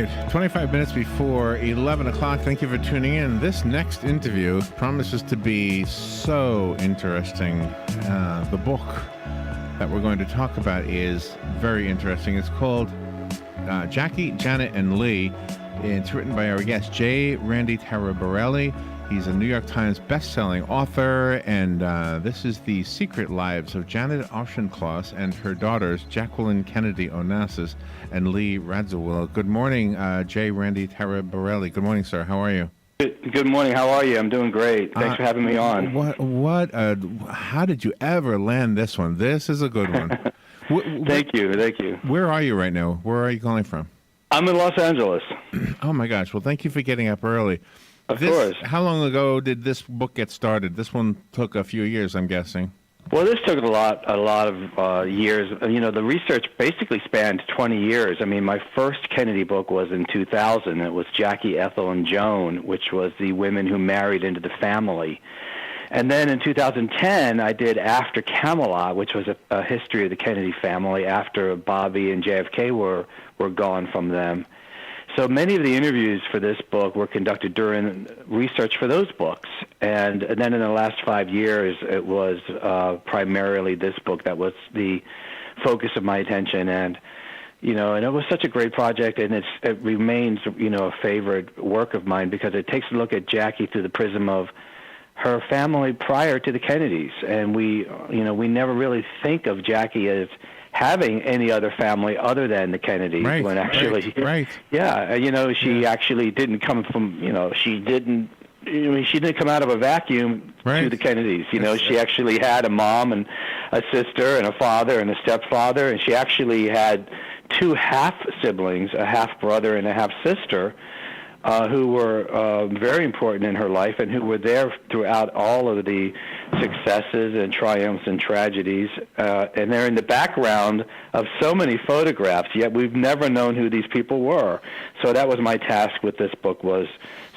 right, 25 minutes before 11 o'clock. Thank you for tuning in. This next interview promises to be so interesting. The book that we're going to talk about is very interesting. It's called Jackie, Janet, and Lee. It's written by our guest, Randy Taraborrelli. He's a New York Times best-selling author, and this is The Secret Lives of Janet Auchincloss and her daughters, Jacqueline Kennedy Onassis and Lee Radziwill. Good morning, Randy Taraborrelli. Good morning, sir. How are you? Good morning. How are you? I'm doing great. Thanks for having me on. How did you ever land this one? This is a good one. Thank you. Where are you right now? Where are you calling from? I'm in Los Angeles. Oh, my gosh. Well, thank you for getting up early. Of course. How long ago did this book get started? This one took a few years, I'm guessing. Well, this took a lot of years. You know, the research basically spanned 20 years. I mean, my first Kennedy book was in 2000. It was Jackie, Ethel, and Joan, which was the women who married into the family. And then in 2010, I did After Camelot, which was a history of the Kennedy family after Bobby and JFK were gone from them. So many of the interviews for this book were conducted during research for those books. And then in the last 5 years, it was primarily this book that was the focus of my attention. And, you know, and it was such a great project, and it remains, you know, a favorite work of mine because it takes a look at Jackie through the prism of her family prior to the Kennedys. And we never really think of Jackie as having any other family other than the Kennedys, when actually, yeah, you know, she actually didn't come from, you know, she didn't come out of a vacuum to the Kennedys. You know, she actually had a mom and a sister and a father and a stepfather, and she actually had two half-siblings, a half-brother and a half-sister, who were very important in her life and who were there throughout all of the successes and triumphs and tragedies. And they're in the background of so many photographs, yet we've never known who these people were. So that was my task with this book, was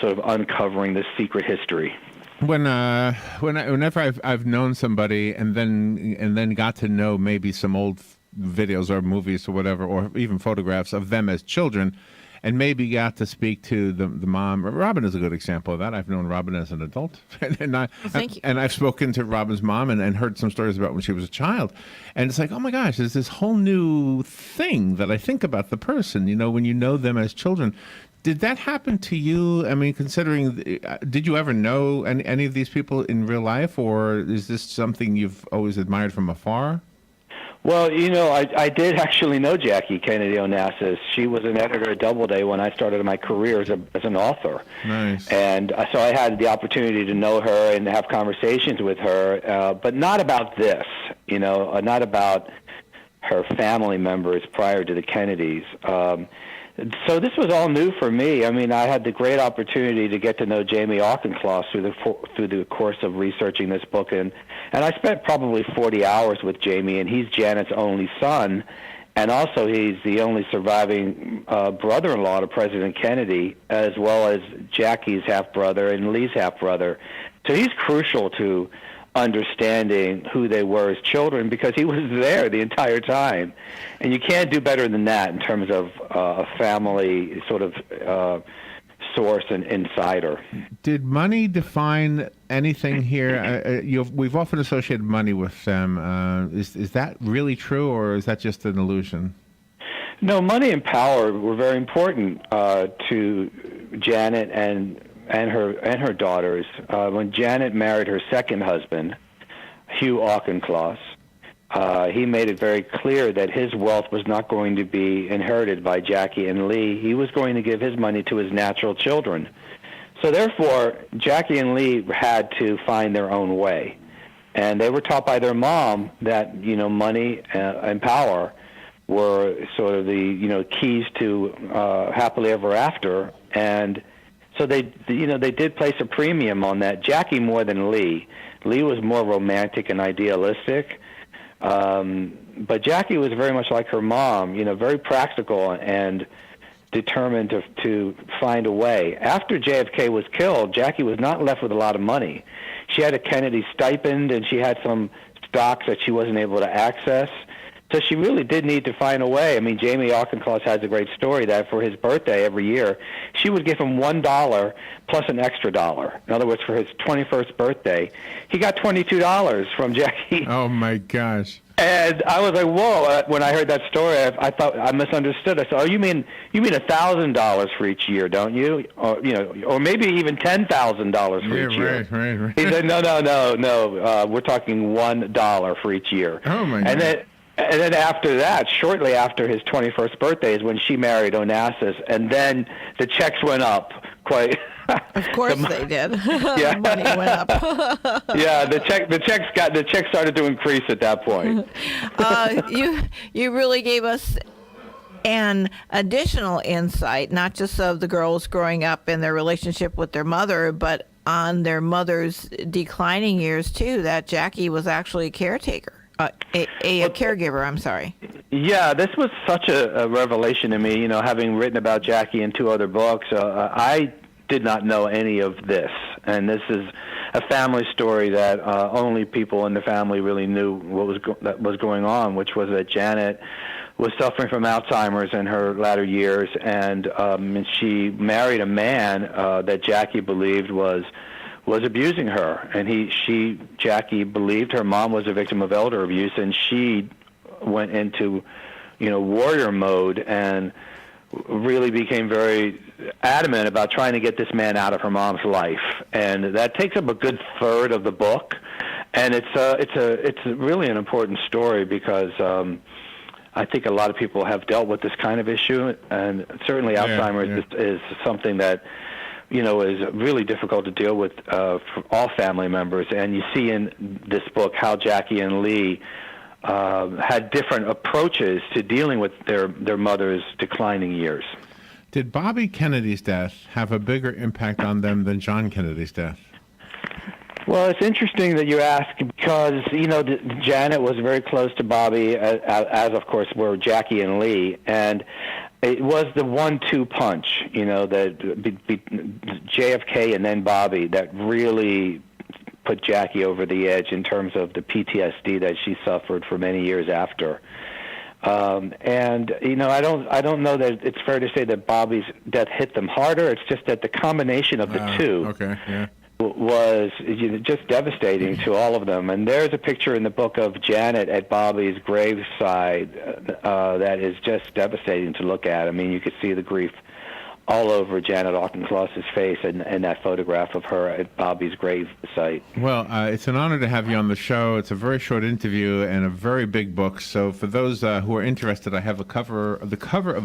sort of uncovering this secret history. Whenever I've known somebody and then got to know maybe some old videos or movies or whatever, or even photographs of them as children, and maybe got to speak to the mom. Robin is a good example of that. I've known Robin as an adult, and I've spoken to Robin's mom and heard some stories about when she was a child. And it's like, oh my gosh, there's this whole new thing that I think about the person, you know, when you know them as children. Did that happen to you? I mean, considering, did you ever know any of these people in real life, or is this something you've always admired from afar? Well, you know, I did actually know Jackie Kennedy Onassis. She was an editor at Doubleday when I started my career as an author. Nice. And so I had the opportunity to know her and have conversations with her, but not about this, you know, not about her family members prior to the Kennedys. So this was all new for me. I mean, I had the great opportunity to get to know Jamie Auchincloss through the course of researching this book, and I spent probably 40 hours with Jamie, and he's Janet's only son, and also he's the only surviving brother-in-law to President Kennedy, as well as Jackie's half-brother and Lee's half-brother. So he's crucial to understanding who they were as children, because he was there the entire time. And you can't do better than that in terms of a family sort of source and insider. Did money define anything here? We've often associated money with them. Is that really true, or is that just an illusion? No, money and power were very important to Janet and her daughters. When Janet married her second husband, Hugh Auchincloss, he made it very clear that his wealth was not going to be inherited by Jackie and Lee. He was going to give his money to his natural children. So therefore, Jackie and Lee had to find their own way. And they were taught by their mom that, you know, money and power were sort of the, you know, keys to happily ever after. And so they did place a premium on that. Jackie more than Lee. Lee was more romantic and idealistic, but Jackie was very much like her mom, you know, very practical and determined to find a way. After JFK was killed, Jackie was not left with a lot of money. She had a Kennedy stipend, and she had some stocks that she wasn't able to access. So she really did need to find a way. I mean, Jamie Auchincloss has a great story that for his birthday every year, she would give him $1 plus an extra $1. In other words, for his 21st birthday, he got $22 from Jackie. Oh my gosh! And I was like, whoa! When I heard that story, I thought I misunderstood. I said, oh, you mean $1,000 for each year, don't you? Or maybe even $10,000 for each year. Right. He said, no. We're talking $1 for each year. Oh my God. And then after that, shortly after his 21st birthday, is when she married Onassis, and then the checks went up quite. Of course they did. Yeah. The money went up. Yeah, the check started to increase at that point. You really gave us an additional insight, not just of the girls growing up and their relationship with their mother, but on their mother's declining years too. That Jackie was actually a caretaker. A caregiver, I'm sorry. Yeah, this was such a revelation to me, having written about Jackie in 2 other books. I did not know any of this, and this is a family story that only people in the family really knew what was going on, which was that Janet was suffering from Alzheimer's in her latter years, and she married a man that Jackie believed was abusing her, and Jackie believed her mom was a victim of elder abuse, and she went into, warrior mode and really became very adamant about trying to get this man out of her mom's life, and that takes up a good third of the book, and it's really an important story because I think a lot of people have dealt with this kind of issue, and certainly Alzheimer's is something that is really difficult to deal with for all family members. And you see in this book how Jackie and Lee had different approaches to dealing with their mother's declining years. Did Bobby Kennedy's death have a bigger impact on them than John Kennedy's death? Well, it's interesting that you ask because, Janet was very close to Bobby, as of course were Jackie and Lee, and it was the 1-2 punch, that JFK and then Bobby that really put Jackie over the edge in terms of the PTSD that she suffered for many years after. And I don't know that it's fair to say that Bobby's death hit them harder. It's just that the combination of the two was just devastating to all of them. And there's a picture in the book of Janet at Bobby's graveside that is just devastating to look at. I mean, you could see the grief all over Janet Auchincloss's face in that photograph of her at Bobby's gravesite. Well, it's an honor to have you on the show. It's a very short interview and a very big book. So for those who are interested, I have the cover of the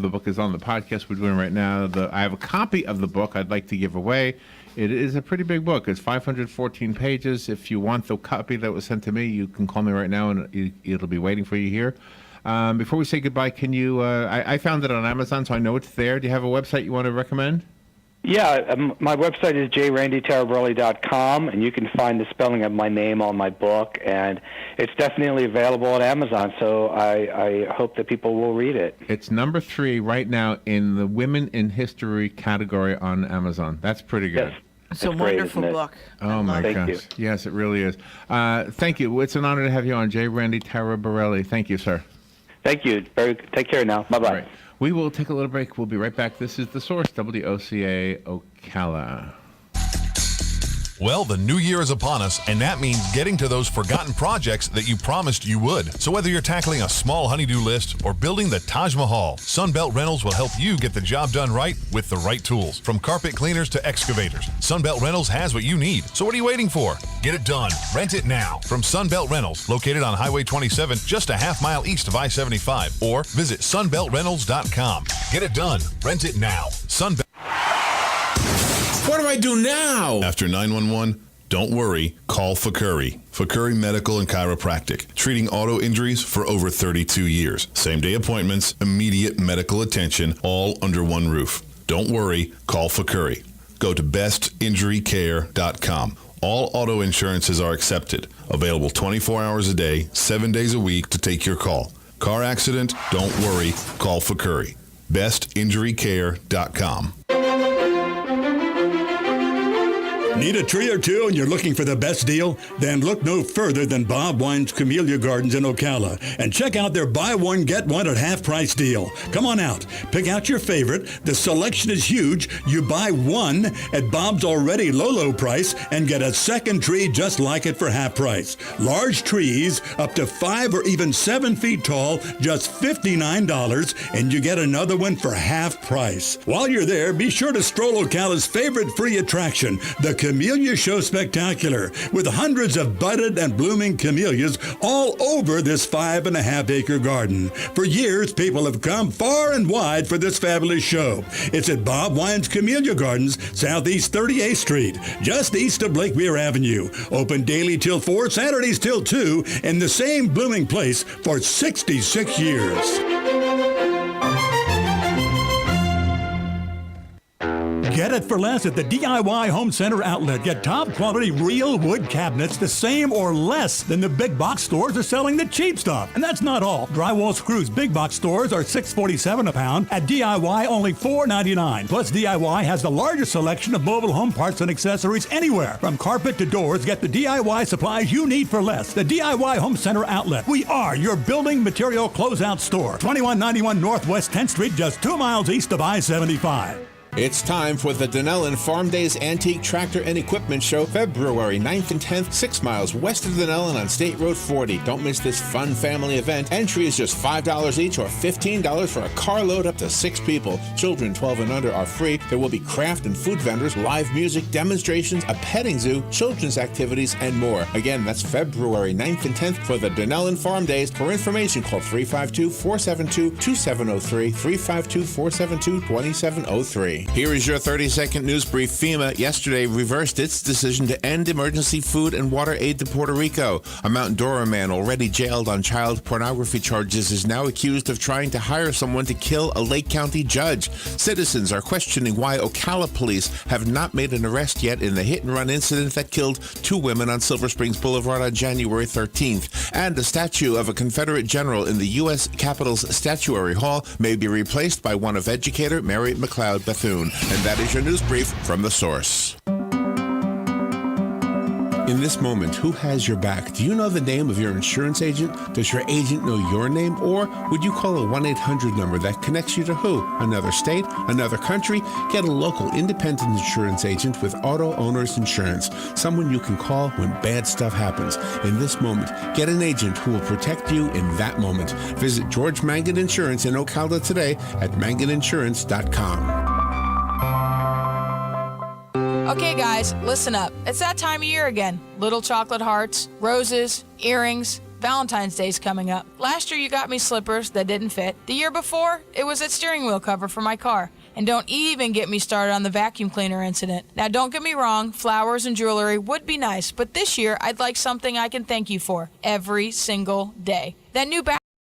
book is on the podcast we're doing right now. I have a copy of the book I'd like to give away. It is a pretty big book. It's 514 pages. If you want the copy that was sent to me, you can call me right now, and it'll be waiting for you here. Before we say goodbye, can you... I found it on Amazon, so I know it's there. Do you have a website you want to recommend? Yeah, my website is jranditaraborrelli.com, and you can find the spelling of my name on my book, and it's definitely available on Amazon, so I hope that people will read it. It's number 3 right now in the Women in History category on Amazon. That's pretty good. Yes. It's a wonderful book. Oh, my gosh. You. Yes, it really is. Thank you. It's an honor to have you on, J. Randy Taraborrelli. Thank you, sir. Thank you. Take care now. Bye-bye. Right. We will take a little break. We'll be right back. This is The Source, WOCA Ocala. Well, the new year is upon us, and that means getting to those forgotten projects that you promised you would. So whether you're tackling a small honey-do list or building the Taj Mahal, Sunbelt Rentals will help you get the job done right with the right tools. From carpet cleaners to excavators, Sunbelt Rentals has what you need. So what are you waiting for? Get it done. Rent it now from Sunbelt Rentals, located on Highway 27, just a half-mile east of I-75, or visit sunbeltrentals.com. Get it done. Rent it now. Sunbelt. What do I do now? After 911, don't worry, call Fakuri. Fakuri Medical and Chiropractic, treating auto injuries for over 32 years. Same-day appointments, immediate medical attention, all under one roof. Don't worry, call Fakuri. Go to bestinjurycare.com. All auto insurances are accepted. Available 24 hours a day, 7 days a week to take your call. Car accident? Don't worry, call Fakuri. bestinjurycare.com. Need a tree or two and you're looking for the best deal? Then look no further than Bob Wine's Camellia Gardens in Ocala and check out their buy one, get one at half price deal. Come on out. Pick out your favorite. The selection is huge. You buy one at Bob's already low price and get a second tree just like it for half price. Large trees up to 5 or even 7 feet tall, just $59, and you get another one for half price. While you're there, be sure to stroll Ocala's favorite free attraction, the Camellia Show Spectacular, with hundreds of budded and blooming camellias all over this 5.5-acre garden. For years, people have come far and wide for this fabulous show. It's at Bob Wine's Camellia Gardens, Southeast 38th Street, just east of Lake Weir Avenue. Open daily till 4, Saturdays till 2, in the same blooming place for 66 years. Get it for less at the DIY Home Center outlet. Get top quality real wood cabinets the same or less than the big box stores are selling the cheap stuff. And that's not all. Drywall screws big box stores are $6.47 a pound. At DIY, only $4.99. Plus, DIY has the largest selection of mobile home parts and accessories anywhere. From carpet to doors, get the DIY supplies you need for less. The DIY Home Center outlet. We are your building material closeout store. 2191 Northwest 10th Street, just 2 miles east of I-75. It's time for the Dunellen Farm Days Antique Tractor and Equipment Show, February 9th and 10th, 6 miles west of Dunellen on State Road 40. Don't miss this fun family event. Entry is just $5 each or $15 for a carload up to 6 people. Children 12 and under are free. There will be craft and food vendors, live music, demonstrations, a petting zoo, children's activities, and more. Again, that's February 9th and 10th for the Dunellen Farm Days. For information, call 352-472-2703, 352-472-2703. Here is your 30-second news brief. FEMA yesterday reversed its decision to end emergency food and water aid to Puerto Rico. A Mount Dora man already jailed on child pornography charges is now accused of trying to hire someone to kill a Lake County judge. Citizens are questioning why Ocala police have not made an arrest yet in the hit-and-run incident that killed 2 women on Silver Springs Boulevard on January 13th. And a statue of a Confederate general in the U.S. Capitol's Statuary Hall may be replaced by one of educator Mary McLeod Bethune. And that is your news brief from The Source. In this moment, who has your back? Do you know the name of your insurance agent? Does your agent know your name? Or would you call a 1-800 number that connects you to who? Another state? Another country? Get a local independent insurance agent with Auto Owners Insurance. Someone you can call when bad stuff happens. In this moment, get an agent who will protect you in that moment. Visit George Mangan Insurance in Ocala today at manganinsurance.com. Okay, guys, listen up. It's that time of year again. Little chocolate hearts, roses, earrings. Valentine's Day's coming up. Last year, you got me slippers that didn't fit. The year before, it was that steering wheel cover for my car. And don't even get me started on the vacuum cleaner incident. Now, don't get me wrong, flowers and jewelry would be nice, but this year, I'd like something I can thank you for every single day. That new